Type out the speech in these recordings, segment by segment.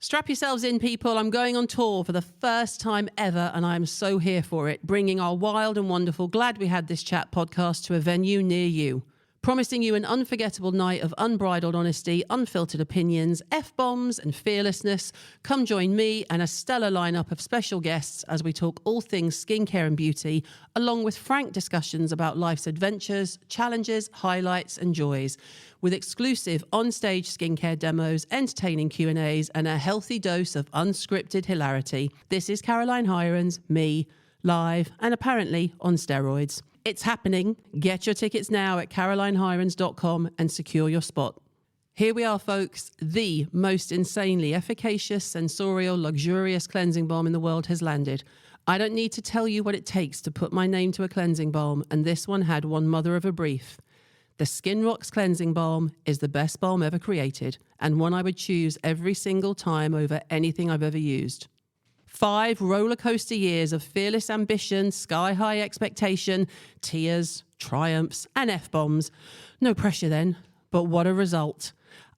Strap yourselves in, people. I'm going on tour for the first time ever, and I am so here for it, bringing our wild and wonderful Glad We Had This Chat podcast to a venue near you. Promising you an unforgettable night of unbridled honesty, unfiltered opinions, F-bombs and fearlessness. Come join me and a stellar lineup of special guests as we talk all things skincare and beauty, along with frank discussions about life's adventures, challenges, highlights and joys, with exclusive on-stage skincare demos, entertaining Q&As and a healthy dose of unscripted hilarity. This is Caroline Hirons, me, live and apparently on steroids. It's happening. Get your tickets now at carolinehirons.com and secure your spot. Here we are, folks. The most insanely efficacious, sensorial, luxurious cleansing balm in the world has landed. I don't need to tell you what it takes to put my name to a cleansing balm, and this one had one mother of a brief. The Skin Rocks Cleansing Balm is the best balm ever created, and one I would choose every single time over anything I've ever used. 5 rollercoaster years of fearless ambition, sky-high expectation, tears, triumphs, and F-bombs. No pressure then, but what a result.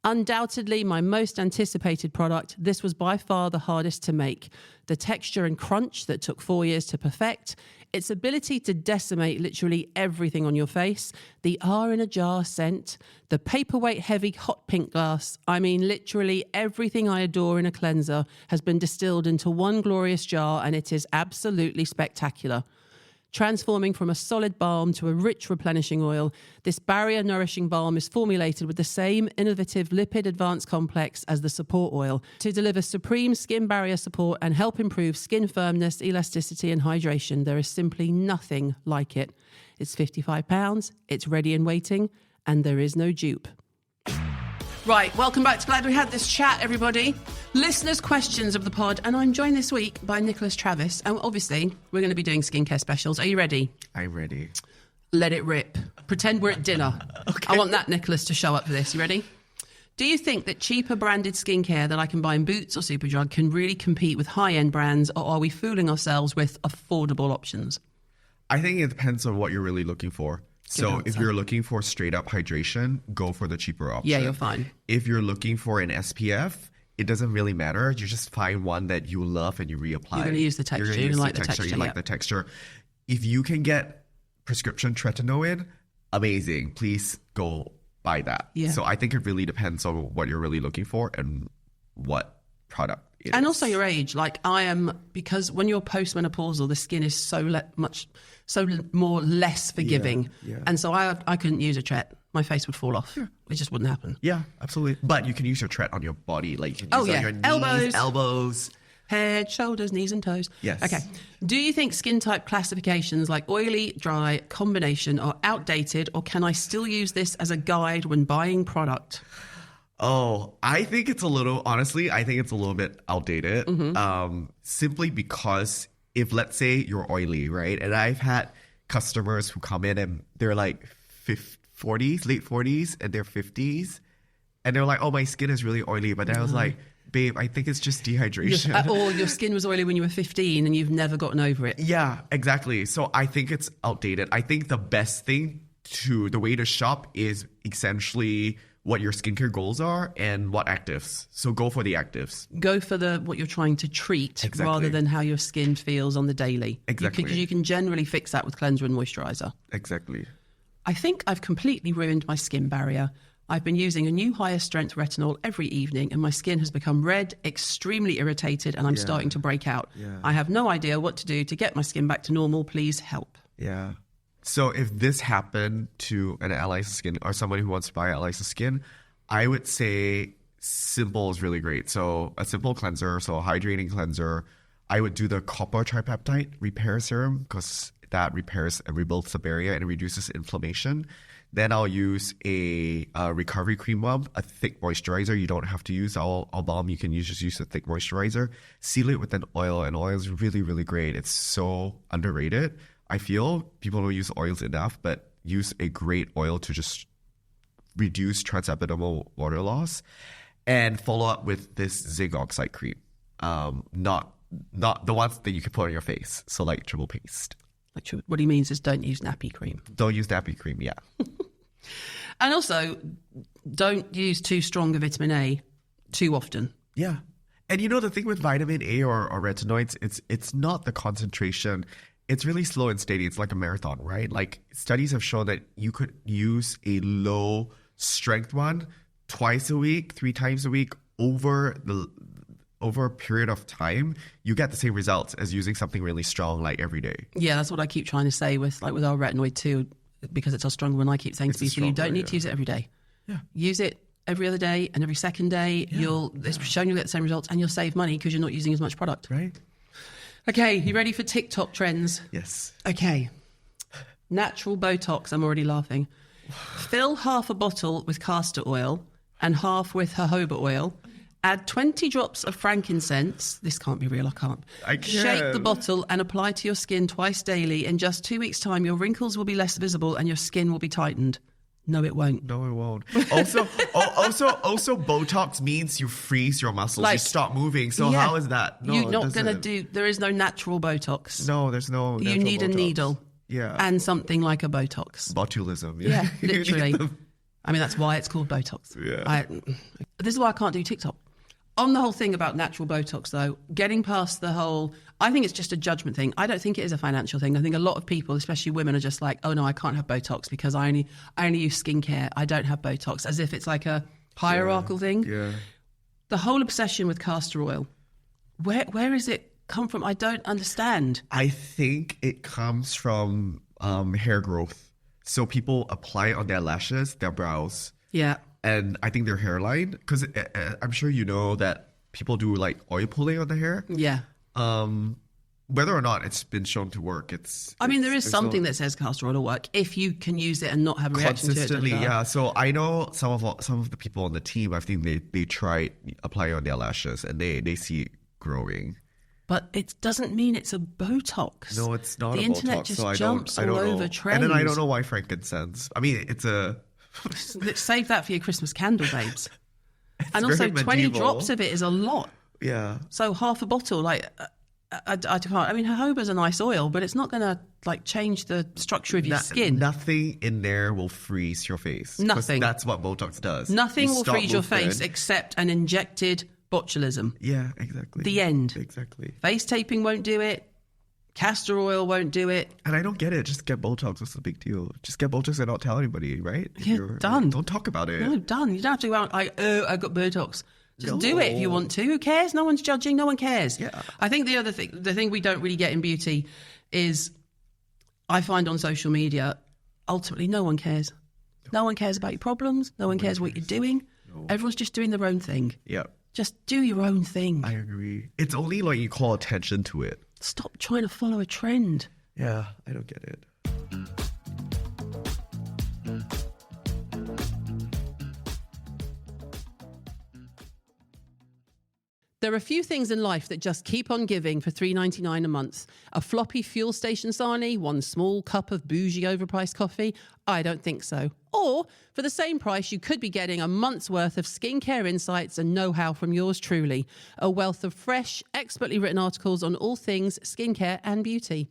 Undoubtedly my most anticipated product, this was by far the hardest to make. The texture and crunch that took 4 years to perfect, its ability to decimate literally everything on your face, the R in a jar scent, the paperweight-heavy hot pink glass. I mean, literally everything I adore in a cleanser has been distilled into one glorious jar, and it is absolutely spectacular. Transforming from a solid balm to a rich replenishing oil, this barrier-nourishing balm is formulated with the same innovative lipid advanced complex as the support oil to deliver supreme skin barrier support and help improve skin firmness, elasticity and hydration. There is simply nothing like it. It's £55, it's ready and waiting, and there is no dupe. Right, welcome back to Glad We Had This Chat, everybody. Listeners' questions of the pod, and I'm joined this week by Nicholas Travis. And obviously, we're going to be doing skincare specials. Are you ready? I'm ready. Let it rip. Pretend we're at dinner. Okay. I want that Nicholas to show up for this. You ready? Do you think that cheaper branded skincare that I can buy in Boots or Superdrug can really compete with high-end brands, or are we fooling ourselves with affordable options? I think it depends on what you're really looking for. So if you're looking for straight up hydration, go for the cheaper option. Yeah, you're fine. If you're looking for an SPF, it doesn't really matter. You just find one that you love and you reapply. You're going to use the texture. You like the texture. You like the texture. If you can get prescription tretinoin, amazing. Please go buy that. Yeah. So I think it really depends on what you're really looking for and what product it is. And also your age. Like I am, because when you're postmenopausal, the skin is so more less forgiving. Yeah. And so I couldn't use a tret. My face would fall off. Yeah. It just wouldn't happen. Yeah, absolutely. But you can use your tret on your body. Like you can use it on your knees, elbows, head, shoulders, knees and toes. Yes. Okay. Do you think skin type classifications like oily, dry, combination are outdated, or can I still use this as a guide when buying product? Oh, I think it's a little bit outdated. Mm-hmm. Simply because if, let's say, you're oily, right? And I've had customers who come in and they're like 40s, late 40s, and they're 50s. And they're like, oh, my skin is really oily. But then I was like, babe, I think it's just dehydration. Or your skin was oily when you were 15 and you've never gotten over it. Yeah, exactly. So I think it's outdated. I think the best thing the way to shop is essentially what your skincare goals are and what actives. So go for the actives. Go for what you're trying to treat rather than how your skin feels on the daily. Exactly. Because you can generally fix that with cleanser and moisturizer. Exactly. I think I've completely ruined my skin barrier. I've been using a new higher strength retinol every evening and my skin has become red, extremely irritated, and I'm starting to break out. Yeah. I have no idea what to do to get my skin back to normal. Please help. Yeah. So if this happened to an Eliza Skin or somebody who wants to buy Eliza Skin, I would say simple is really great. So a simple cleanser, so a hydrating cleanser. I would do the copper tripeptide repair serum because that repairs and rebuilds the barrier and reduces inflammation. Then I'll use a recovery cream balm, a thick moisturizer. You don't have to use all balm. You can just use a thick moisturizer. Seal it with an oil, and oil is really, really great. It's so underrated. I feel people don't use oils enough, but use a great oil to just reduce transepidermal water loss. And follow up with this zinc oxide cream. Not the ones that you can put on your face. So like triple paste. What he means is don't use nappy cream. Don't use nappy cream, yeah. And also, don't use too strong a vitamin A too often. Yeah. And the thing with vitamin A or retinoids, it's not the concentration. It's really slow and steady. It's like a marathon, right? Like studies have shown that you could use a low strength one twice a week, 3 times a week over a period of time. You get the same results as using something really strong like every day. Yeah, that's what I keep trying to say with our retinoid too, because it's our stronger one. I keep saying to people, you don't need to use it every day. Yeah. Use it every other day and every second day. It's shown you'll get the same results and you'll save money because you're not using as much product. Right. Okay, you ready for TikTok trends? Yes. Okay. Natural Botox. I'm already laughing. Fill half a bottle with castor oil and half with jojoba oil. Add 20 drops of frankincense. This can't be real, I can't. Shake the bottle and apply to your skin twice daily. In just 2 weeks' time, your wrinkles will be less visible and your skin will be tightened. No, it won't. No, it won't. Also, Botox means you freeze your muscles. You stop moving. So how is that? No, you're not going to do... There is no natural Botox. No, there's no You need Botox. A needle. Yeah. And something like a Botox. Botulism. Yeah, literally. I mean, that's why it's called Botox. Yeah. This is why I can't do TikTok. On the whole thing about natural Botox, though, getting past the whole... I think it's just a judgment thing. I don't think it is a financial thing. I think a lot of people, especially women, are just like, oh, no, I can't have Botox because I only use skincare. I don't have Botox, as if it's like a hierarchical thing. Yeah. The whole obsession with castor oil, where is it come from? I don't understand. I think it comes from hair growth. So people apply it on their lashes, their brows. Yeah. And I think their hairline, because I'm sure you know that people do like oil pulling on the hair. Yeah. Whether or not it's been shown to work, there is something that says castor oil will work if you can use it and not have a reaction to it. Consistently, yeah. So I know some of the people on the team, I think they tried applying on their lashes and they see it growing. But it doesn't mean it's a Botox. No, it's not the a Botox. internet just so jumps I don't all know. over trends. And then I don't know why frankincense. I mean, it's a... Save that for your Christmas candle, babes. And very also 20 medieval. drops of it is a lot. Yeah. So half a bottle, I can't. I mean, jojoba's a nice oil, but it's not going to change the structure of your skin. Nothing in there will freeze your face. Nothing. That's what Botox does. Nothing will freeze your face except an injected botulism. Yeah, exactly. The end. Exactly. Face taping won't do it. Castor oil won't do it. And I don't get it. Just get Botox. What's the big deal? Just get Botox and not tell anybody, right? Yeah, done. Don't talk about it. No, done. You don't have to go out like, oh, I got Botox. Just do it if you want to. Who cares? No one's judging. No one cares. Yeah. I think the thing we don't really get in beauty is, I find on social media, ultimately no one cares. No one cares about your problems. No one cares what you're doing. No. Everyone's just doing their own thing. Yeah. Just do your own thing. I agree. It's only like you call attention to it. Stop trying to follow a trend. Yeah, I don't get it. There are a few things in life that just keep on giving for $3.99 a month. A floppy fuel station sarnie, one small cup of bougie overpriced coffee? I don't think so. Or, for the same price, you could be getting a month's worth of skincare insights and know-how from yours truly. A wealth of fresh, expertly written articles on all things skincare and beauty.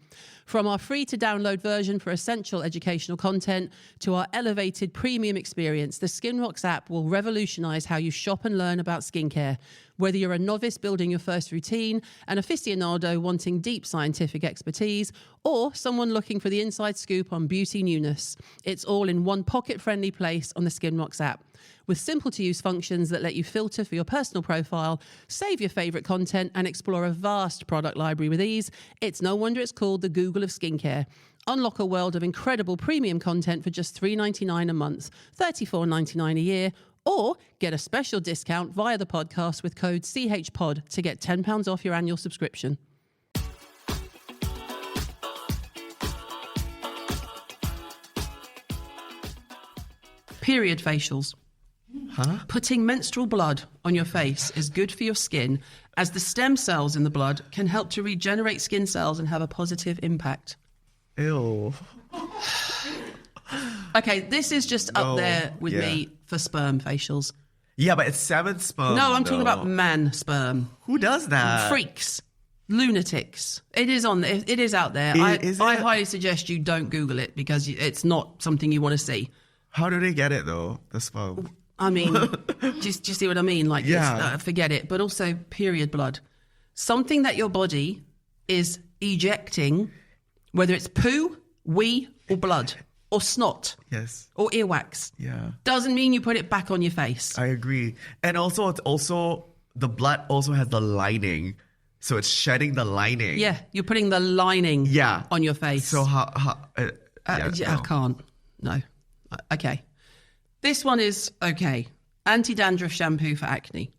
From our free-to-download version for essential educational content to our elevated premium experience, the Skin Rocks app will revolutionize how you shop and learn about skincare. Whether you're a novice building your first routine, an aficionado wanting deep scientific expertise, or someone looking for the inside scoop on beauty newness, it's all in one pocket-friendly place on the Skin Rocks app. With simple-to-use functions that let you filter for your personal profile, save your favourite content, and explore a vast product library with ease, it's no wonder it's called the Google of skincare. Unlock a world of incredible premium content for just $3.99 a month, $34.99 a year, or get a special discount via the podcast with code CHPOD to get £10 off your annual subscription. Period facials. Huh? Putting menstrual blood on your face is good for your skin, as the stem cells in the blood can help to regenerate skin cells and have a positive impact. Ew. Okay, this is just up there with me for sperm facials. Yeah, but it's 7 sperm. No, I'm talking about man sperm. Who does that? Freaks. Lunatics. It is out there. I highly suggest you don't Google it because it's not something you want to see. How do they get it though? The sperm. I mean, do you see what I mean? Like, forget it. But also period blood. Something that your body is ejecting, whether it's poo, wee, or blood, or snot, or earwax, doesn't mean you put it back on your face. I agree. And also, the blood also has the lining, so it's shedding the lining. Yeah, you're putting the lining on your face. So I can't. No. Okay. This one is okay. Anti-dandruff shampoo for acne.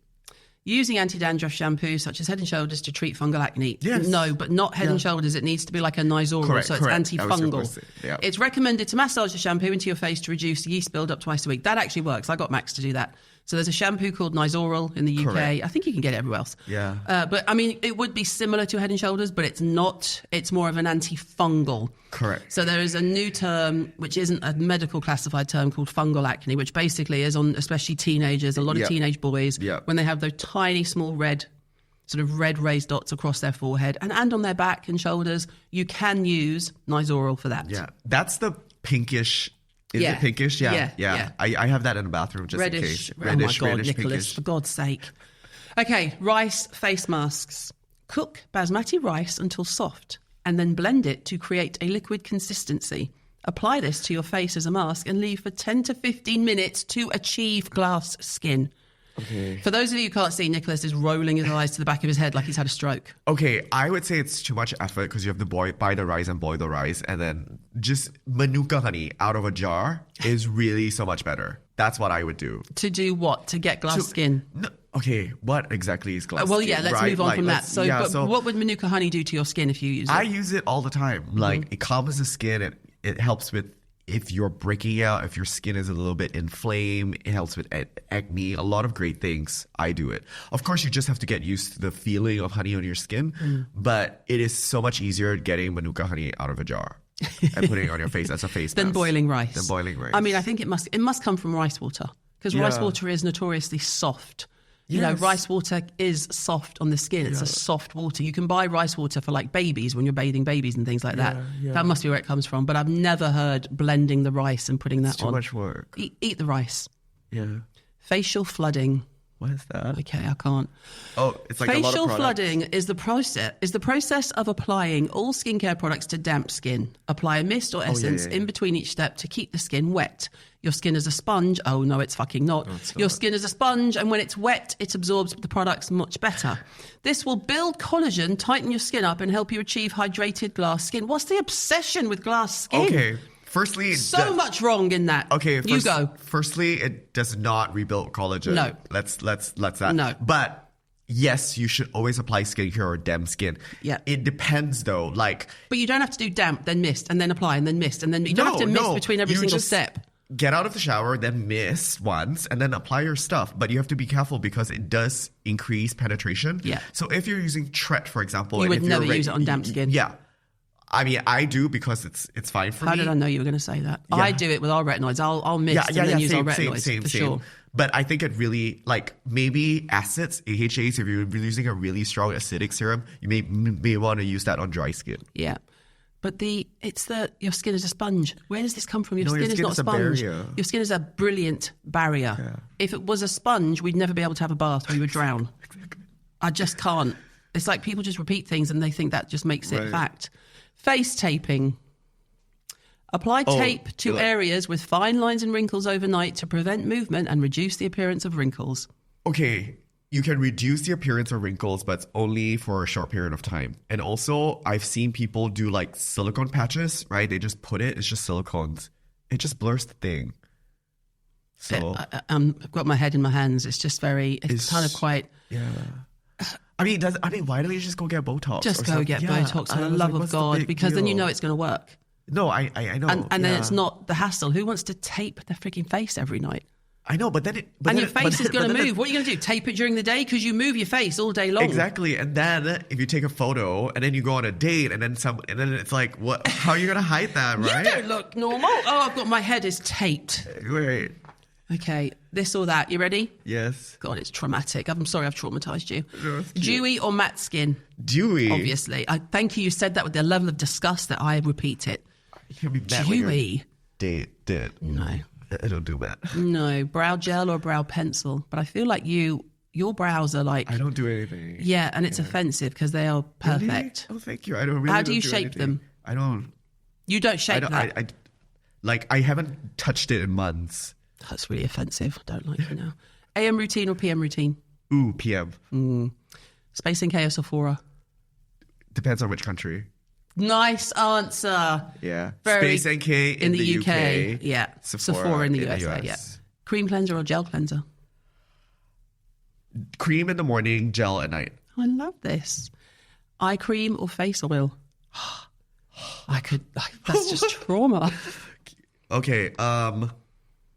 Using anti-dandruff shampoo such as Head & Shoulders to treat fungal acne. Yes. No, but not Head & Shoulders. It needs to be like a Nizoral, so it's antifungal. It's recommended to massage the shampoo into your face to reduce yeast build-up twice a week. That actually works. I got Max to do that. So there's a shampoo called Nizoral in the UK. Correct. I think you can get it everywhere else. Yeah. But I mean, it would be similar to Head & Shoulders, but it's not. It's more of an antifungal. Correct. So there is a new term, which isn't a medical classified term, called fungal acne, which basically is on especially teenagers, a lot of teenage boys, when they have those tiny, small red raised dots across their forehead and on their back and shoulders. You can use Nizoral for that. Yeah. That's the pinkish... Is it pinkish? Yeah. I have that in the bathroom just in case. Reddish, oh my God, Nicholas, pinkish. For God's sake. Okay, rice face masks. Cook basmati rice until soft and then blend it to create a liquid consistency. Apply this to your face as a mask and leave for 10 to 15 minutes to achieve glass skin. Okay. For those of you who can't see, Nicholas is rolling his eyes to the back of his head like he's had a stroke. Okay, I would say it's too much effort because you have to buy the rice and boil the rice, and then just manuka honey out of a jar is really so much better. That's what I would do. To do what? To get glass skin? No, okay, what exactly is glass skin? Let's move on from that. So what would manuka honey do to your skin if you use it? I use it all the time. Like, it calms the skin. It helps with if you're breaking out, if your skin is a little bit inflamed, it helps with acne, a lot of great things. I do it. Of course, you just have to get used to the feeling of honey on your skin, but it is so much easier getting manuka honey out of a jar and putting it on your face as a face mask. Than boiling rice. I mean, I think it must come from rice water, because rice water is notoriously soft. You know, rice water is soft on the skin. It's a soft water. You can buy rice water for like babies when you're bathing babies and things like that. Yeah. That must be where it comes from. But I've never heard blending the rice and putting that on. Too much work. Eat the rice. Yeah. Facial flooding. What is that? Okay, I can't. Oh, it's like facial a lot of flooding is the process of applying all skincare products to damp skin. Apply a mist or essence in between each step to keep the skin wet. Your skin is a sponge. Oh no, it's fucking not. No, it's not. Your skin is a sponge, and when it's wet, it absorbs the products much better. This will build collagen, tighten your skin up, and help you achieve hydrated glass skin. What's the obsession with glass skin? Okay. Firstly, much wrong in that. Okay, you go. Firstly, it does not rebuild collagen. No. Let's that. No. But yes, you should always apply skincare or damp skin. Yeah. It depends though. But you don't have to do damp, then mist, and then apply, and then mist, and then you don't have to mist between every single step. Get out of the shower, then mist once, and then apply your stuff. But you have to be careful because it does increase penetration. Yeah. So if you're using Tret, for example, you would never use it on damp skin. Yeah. I mean, I do because it's fine for me. How did I know you were going to say that? Yeah. I do it with our retinoids. I'll mist and then use our retinoids same. sure. But I think it really, maybe acids, AHAs, if you're using a really strong acidic serum, you may want to use that on dry skin. Yeah. But your skin is a sponge. Where does this come from? Your skin is not a sponge. Your skin is a brilliant barrier. Yeah. If it was a sponge, we'd never be able to have a bath or you would drown. I just can't. It's like people just repeat things and they think that just makes it fact. Face taping. Apply tape to areas with fine lines and wrinkles overnight to prevent movement and reduce the appearance of wrinkles. Okay, you can reduce the appearance of wrinkles, but only for a short period of time. And also, I've seen people do silicone patches, right? They just put it's just silicones. It just blurs the thing. So I've got my head in my hands. It's just it's kind of quite... Yeah. I mean, why don't you just go get Botox? Just go get Botox, for the love of God, because then you know it's going to work. No, I know. And then it's not the hassle. Who wants to tape their freaking face every night? I know, but then your face is going to move. What are you going to do? Tape it during the day? Because you move your face all day long. Exactly. And then if you take a photo and then you go on a date and then it's like, what? How are you going to hide that, right? You don't look normal. Oh, I've got my head is taped. Wait. Okay, this or that. You ready? Yes. God, it's traumatic. I'm sorry I've traumatized you. No, dewy or matte skin? Dewy. Obviously. Thank you said that with the level of disgust that I repeat it. You can be dewy. Did. No. I don't do that. No, brow gel or brow pencil. But I feel like your brows are like... I don't do anything. Yeah, and it's offensive because they are perfect. Really? Oh, thank you. I don't really. How do you shape them? I don't. You don't shape them? I haven't touched it in months. That's really offensive. I don't like it now. AM routine or PM routine? Ooh, PM. Space NK or Sephora? Depends on which country. Nice answer. Yeah. Very Space NK in the UK. Yeah. Sephora in the USA. Yeah. Cream cleanser or gel cleanser? Cream in the morning, gel at night. I love this. Eye cream or face oil? That's just trauma. Okay,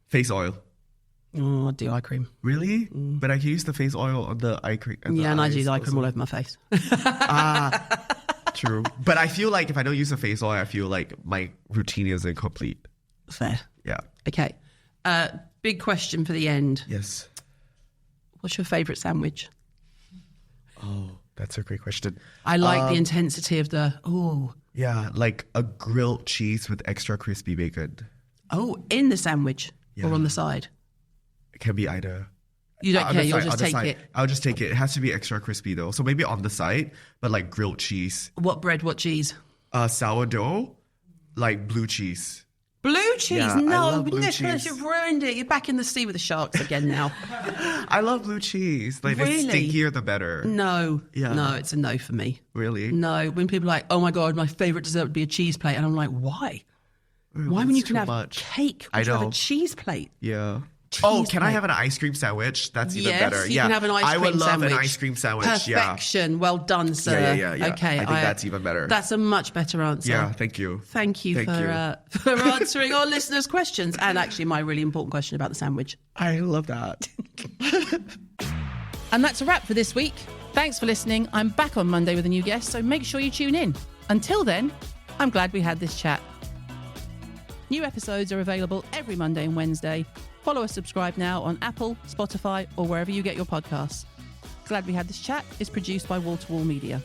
face oil. Oh, I'd do eye cream. Really? But I can use the face oil on the eye cream. Yeah, and I do the eye cream all over my face. True. But I feel like if I don't use the face oil, I feel like my routine is incomplete. Fair. Yeah. Okay. Big question for the end. Yes. What's your favourite sandwich? Oh, that's a great question. I like the intensity of the, Yeah, like a grilled cheese with extra crispy bacon. Oh, in the sandwich or on the side? It can be either. You don't care, you'll just take it? I'll just take it. It has to be extra crispy though. So maybe on the side, but like grilled cheese. What bread, what cheese? Sourdough, like blue cheese. Blue cheese? Yeah, no, I love blue Nicholas, cheese. you've ruined it. You're back in the sea with the sharks again now. I love blue cheese. Like Really? the stinkier the better. No. Yeah. No, it's a no for me. Really? No. When people are like, oh my God, my favourite dessert would be a cheese plate. And I'm like, why? Why when you can have cake, would you have a cheese plate? Yeah. Cheese can I plate. have an ice cream sandwich? That's even Yes, better. you can have an ice cream I would love sandwich. an ice cream sandwich. Perfection. Well done, sir. Yeah. Okay. I think that's even better. That's a much better answer. Yeah, thank you. Thank you for answering our listeners' questions and actually my really important question about the sandwich. I love that. And that's a wrap for this week. Thanks for listening. I'm back on Monday with a new guest, so make sure you tune in. Until then, I'm glad we had this chat. New episodes are available every Monday and Wednesday. Follow or subscribe now on Apple, Spotify, or wherever you get your podcasts. Glad We Had This Chat is produced by Wall to Wall Media.